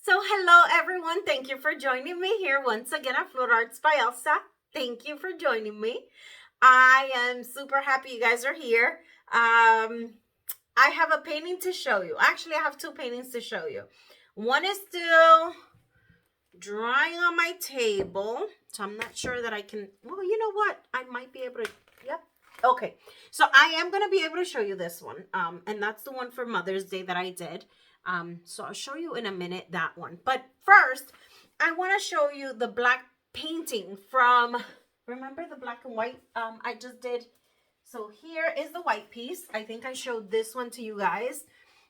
So hello everyone, thank you for joining me here once again at Float Arts by Elsa. Thank you for joining me. I am super happy you guys are here. I have a painting to show you. Actually, I have two paintings to show you. One is still drying on my table, so I'm not sure that I can, well, you know what? I might be able to, yep. Okay, so I am going to be able to show you this one, and that's the one for Mother's Day that I did. So I'll show you in a minute that one. But first, I want to show you the black painting from, remember the black and white I just did? So here is the white piece. I think I showed this one to you guys.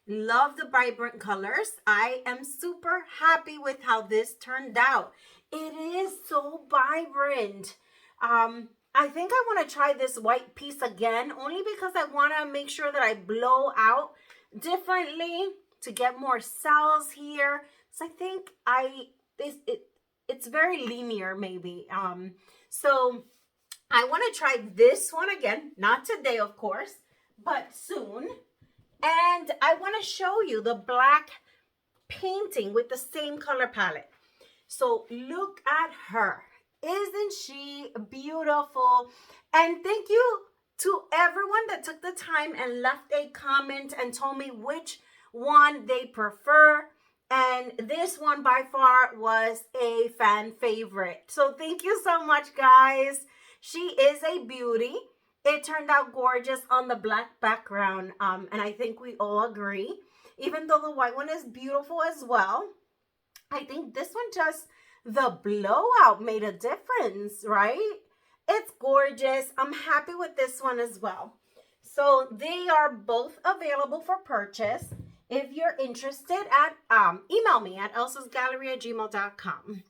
Love the vibrant colors. I am super happy with how this turned out. It is so vibrant. I think I want to try this white piece again, only because I want to make sure that I blow out differently to get more cells here. So I think it's very linear maybe. So I want to try this one again, not today of course, but soon. And I want to show you the black painting with the same color palette. So look at her. Isn't she beautiful? And thank you to everyone that took the time and left a comment and told me which one they prefer. And this one by far was a fan favorite. So thank you so much, guys. She is a beauty. It turned out gorgeous on the black background. And I think we all agree. Even though the white one is beautiful as well, I think this one just, the blowout made a difference, right? It's gorgeous. I'm happy with this one as well. So they are both available for purchase. If you're interested, email me at elsasgallery@gmail.com.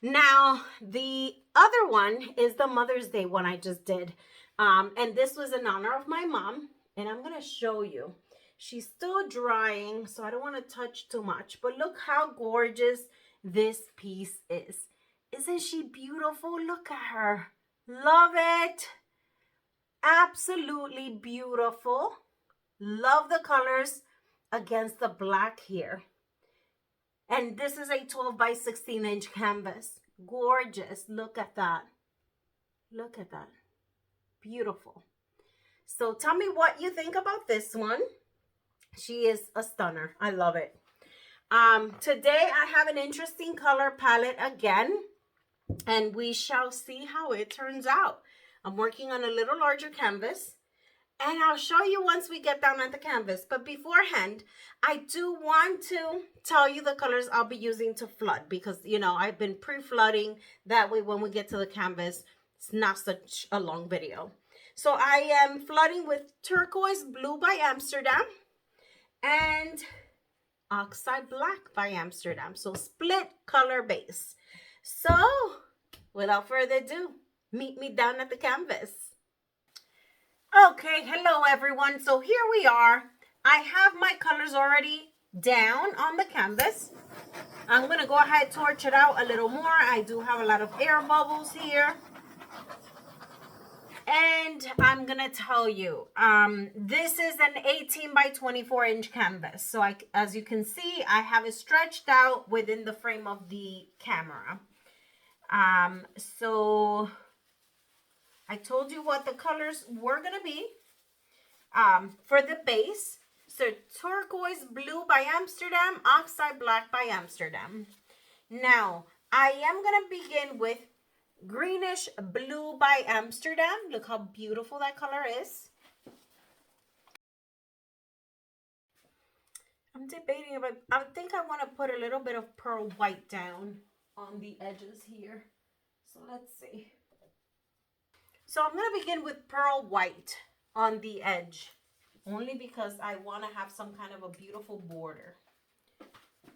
Now, the other one is the Mother's Day one I just did. And this was in honor of my mom. And I'm going to show you. She's still drying, so I don't want to touch too much. But look how gorgeous this piece is. Isn't she beautiful? Look at her. Love it. Absolutely beautiful. Love the colors against the black here. And this is a 12 by 16 inch canvas. Gorgeous. Look at that. Look at that. Beautiful. So tell me what you think about this one. She is a stunner. I love it. Today I have an interesting color palette again, and we shall see how it turns out. I'm working on a little larger canvas, and I'll show you once we get down at the canvas. But beforehand, I do want to tell you the colors I'll be using to flood, because, you know, I've been pre-flooding. That way, when we get to the canvas, it's not such a long video. So I am flooding with Turquoise Blue by Amsterdam and Oxide Black by Amsterdam. So split color base. So without further ado, meet me down at the canvas. Okay, hello everyone. So here we are. I have my colors already down on the canvas. I'm going to go ahead, torch it out a little more. I do have a lot of air bubbles here. And I'm going to tell you, this is an 18 by 24 inch canvas. So as you can see, I have it stretched out within the frame of the camera. So I told you what the colors were going to be for the base. So Turquoise Blue by Amsterdam, Oxide Black by Amsterdam. Now, I am going to begin with Greenish Blue by Amsterdam. Look how beautiful that color is. I'm debating if I think I want to put a little bit of pearl white down on the edges here. So let's see. So I'm going to begin with pearl white on the edge, only because I want to have some kind of a beautiful border.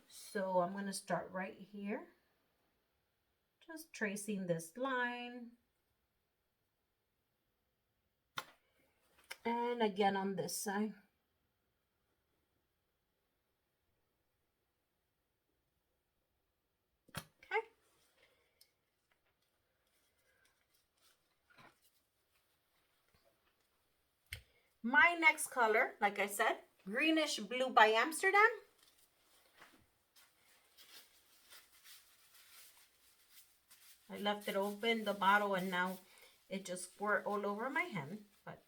So I'm going to start right here. Just tracing this line. And again on this side. Okay. My next color, like I said, Greenish Blue by Amsterdam. I left it open, the bottle, and now it just squirted all over my hand. But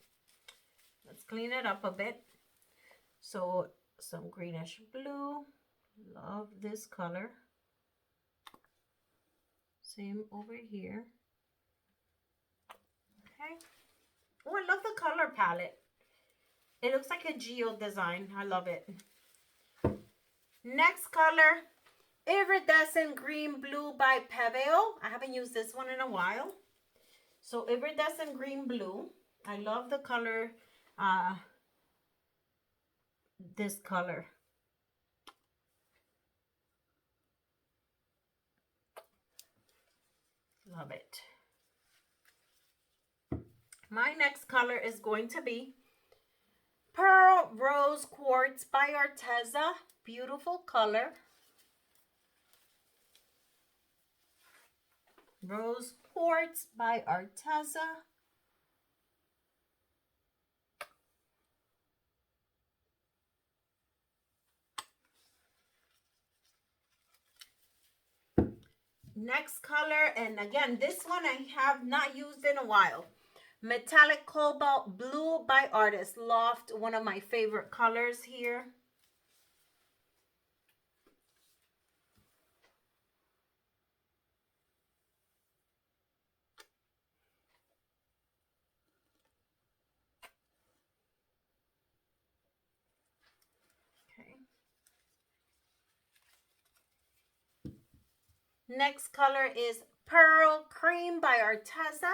let's clean it up a bit. So some greenish blue. Love this color. Same over here. Okay. Oh, I love the color palette. It looks like a geo design. I love it. Next color, Iridescent Green Blue by Pebeo. I haven't used this one in a while. So Iridescent Green Blue. I love the color, this color. Love it. My next color is going to be Pearl Rose Quartz by Arteza. Beautiful color. Rose Quartz by Arteza. Next color, and again, this one I have not used in a while. Metallic Cobalt Blue by Artist Loft. One of my favorite colors here. Okay. Next color is Pearl Cream by Arteza.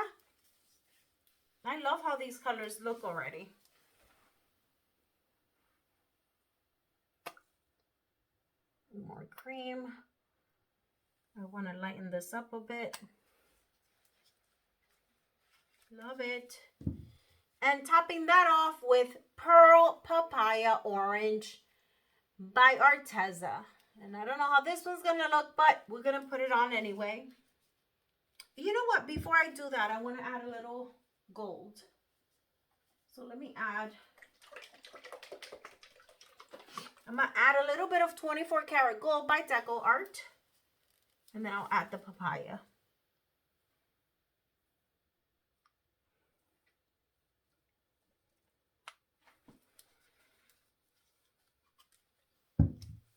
I love how these colors look already. More cream. I want to lighten this up a bit. Love it. And topping that off with Pearl Papaya Orange by Arteza. And I don't know how this one's going to look, but we're going to put it on anyway. You know what? Before I do that, I want to add a little gold. So let me add, I'm going to add a little bit of 24 karat gold by DecoArt. And then I'll add the papaya.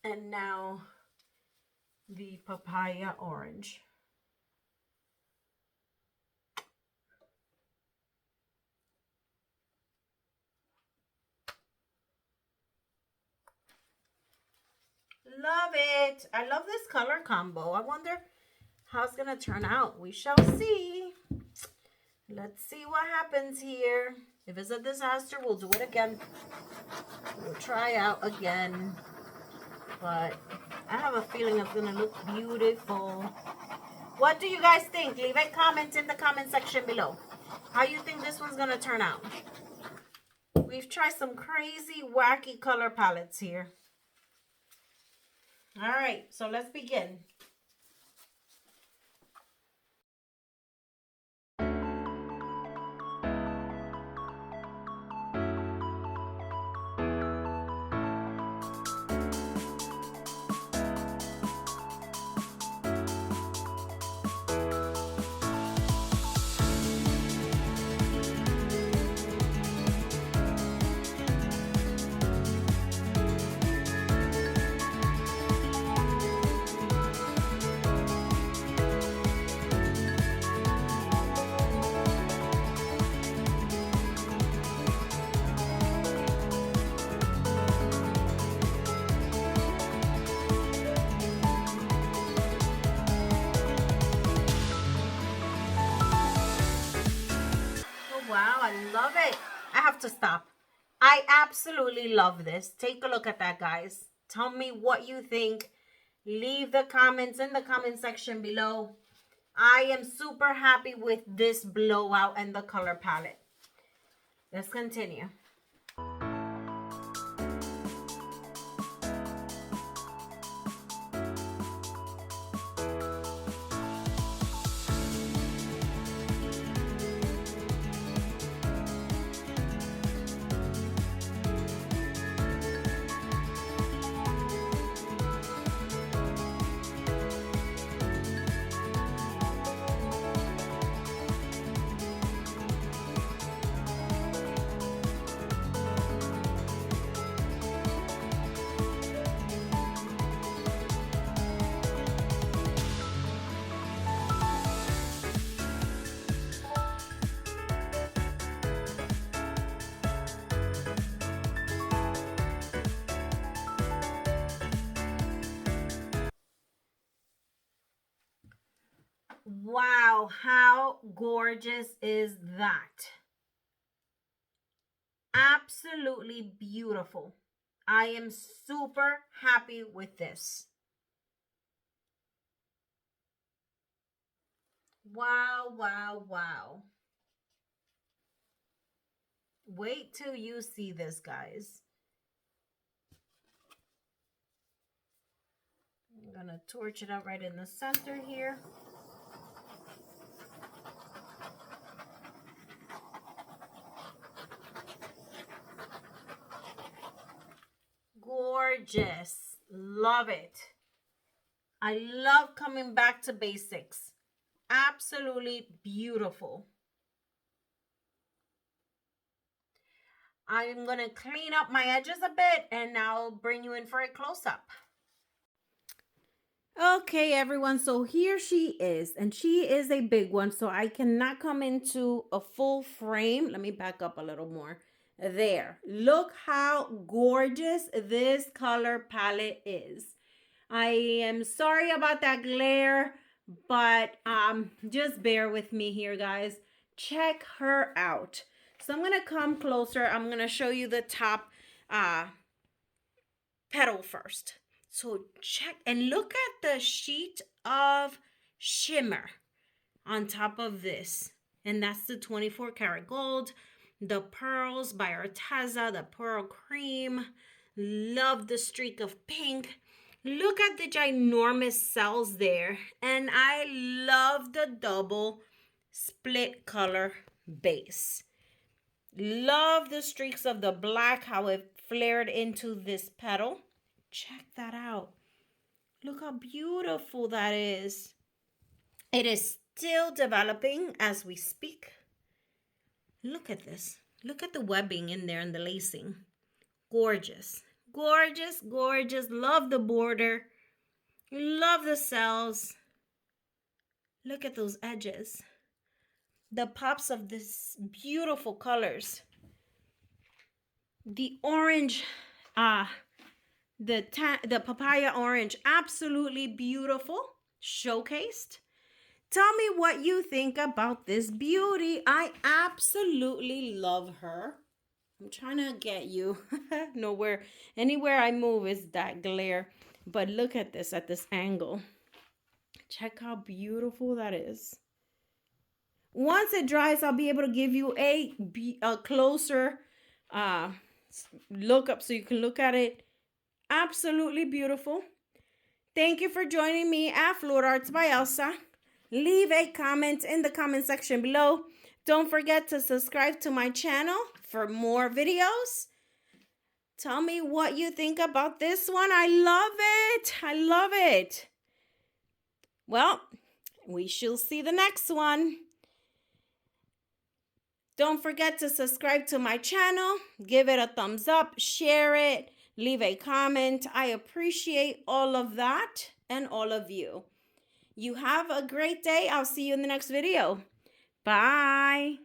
And now the papaya orange. Love it. I love this color combo. I wonder how it's going to turn out. We shall see. Let's see what happens here. If it's a disaster, we'll do it again. We'll try out again. But I have a feeling it's going to look beautiful. What do you guys think? Leave a comment in the comment section below. How you think this one's going to turn out? We've tried some crazy, wacky color palettes here. All right, so let's begin. Wow, I love it. I have to stop. I absolutely love this. Take a look at that, guys. Tell me what you think. Leave the comments in the comment section below. I am super happy with this blowout and the color palette. Let's continue. Wow, how gorgeous is that? Absolutely beautiful. I am super happy with this. Wow, wow, wow. Wait till you see this, guys. I'm gonna torch it out right in the center here. Gorgeous. Love it. I love coming back to basics. Absolutely beautiful. I'm going to clean up my edges a bit and I'll bring you in for a close-up. Okay, everyone, so here she is, and she is a big one, so I cannot come into a full frame. Let me back up a little more. There. Look how gorgeous this color palette is. I am sorry about that glare, but just bear with me here, guys. Check her out. So I'm going to come closer. I'm going to show you the top petal first. So check and look at the sheet of shimmer on top of this. And that's the 24 karat gold. The pearls by Arteza, the pearl cream. Love the streak of pink. Look at the ginormous cells there. And I love the double split color base. Love the streaks of the black, how it flared into this petal. Check that out. Look how beautiful that is. It is still developing as we speak. Look at this. Look at the webbing in there and the lacing. Gorgeous. Gorgeous, gorgeous. Love the border. Love the cells. Look at those edges. The pops of this beautiful colors. The orange, the papaya orange, absolutely beautiful, showcased. Tell me what you think about this beauty. I absolutely love her. I'm trying to get you anywhere I move is that glare. But look at this at this angle. Check how beautiful that is. Once it dries, I'll be able to give you a closer look up so you can look at it. Absolutely beautiful. Thank you for joining me at Floor Arts by Elsa. Leave a comment in the comment section below. Don't forget to subscribe to my channel for more videos. Tell me what you think about this one. I love it. I love it. Well, we shall see the next one. Don't forget to subscribe to my channel. Give it a thumbs up. Share it. Leave a comment. I appreciate all of that and all of you. You have a great day. I'll see you in the next video. Bye.